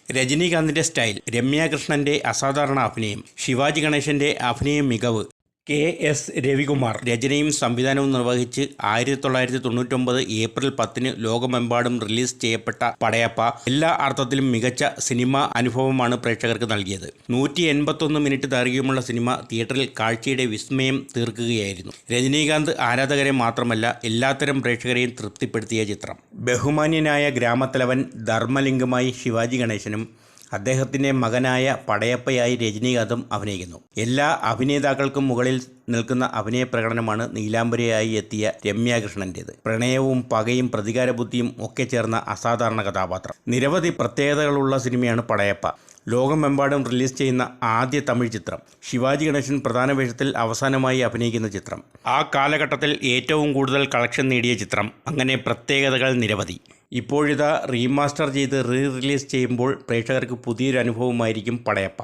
രജനീകാന്തിൻ്റെ style, രമ്യാകൃഷ്ണൻ്റെ അസാധാരണ അഭിനയം, ശിവാജി ഗണേശൻ്റെ അഭിനയ മികവ്, KS രവികുമാർ രചനയും സംവിധാനവും നിർവഹിച്ച് 1999 ഏപ്രിൽ 10 ലോകമെമ്പാടും റിലീസ് ചെയ്യപ്പെട്ട പടയപ്പ എല്ലാ അർത്ഥത്തിലും മികച്ച സിനിമാ അനുഭവമാണ് പ്രേക്ഷകർക്ക് നൽകിയത്. 181 മിനിറ്റ് ദൈർഘ്യമുള്ള സിനിമ തിയേറ്ററിൽ കാഴ്ചയുടെ വിസ്മയം തീർക്കുകയായിരുന്നു. രജനീകാന്ത് ആരാധകരെ മാത്രമല്ല എല്ലാത്തരം പ്രേക്ഷകരെയും തൃപ്തിപ്പെടുത്തിയ ചിത്രം. ബഹുമാന്യനായ ഗ്രാമത്തലവൻ ധർമ്മലിംഗമായി ശിവാജി ഗണേശനും അദ്ദേഹത്തിൻ്റെ മകനായ പടയപ്പയായി രജനീകാന്തും അഭിനയിക്കുന്നു. എല്ലാ അഭിനേതാക്കൾക്കും മുകളിൽ നിൽക്കുന്ന അഭിനയ പ്രകടനമാണ് നീലാംബരിയായി എത്തിയ രമ്യാകൃഷ്ണൻ്റേത്. പ്രണയവും പകയും പ്രതികാരബുദ്ധിയും ഒക്കെ ചേർന്ന അസാധാരണ കഥാപാത്രം. നിരവധി പ്രത്യേകതകളുള്ള സിനിമയാണ് പടയപ്പ. ലോകമെമ്പാടും റിലീസ് ചെയ്യുന്ന ആദ്യ തമിഴ് ചിത്രം. ശിവാജി ഗണേശൻ പ്രധാന വേഷത്തിൽ അവസാനമായി അഭിനയിക്കുന്ന ചിത്രം. ആ കാലഘട്ടത്തിൽ ഏറ്റവും കൂടുതൽ കളക്ഷൻ നേടിയ ചിത്രം. അങ്ങനെ പ്രത്യേകതകൾ നിരവധി. ഇപ്പോഴിതാ റീമാസ്റ്റർ ചെയ്ത് റിലീസ് ചെയ്യുമ്പോൾ പ്രേക്ഷകർക്ക് പുതിയൊരു അനുഭവമായിരിക്കും പടയപ്പ.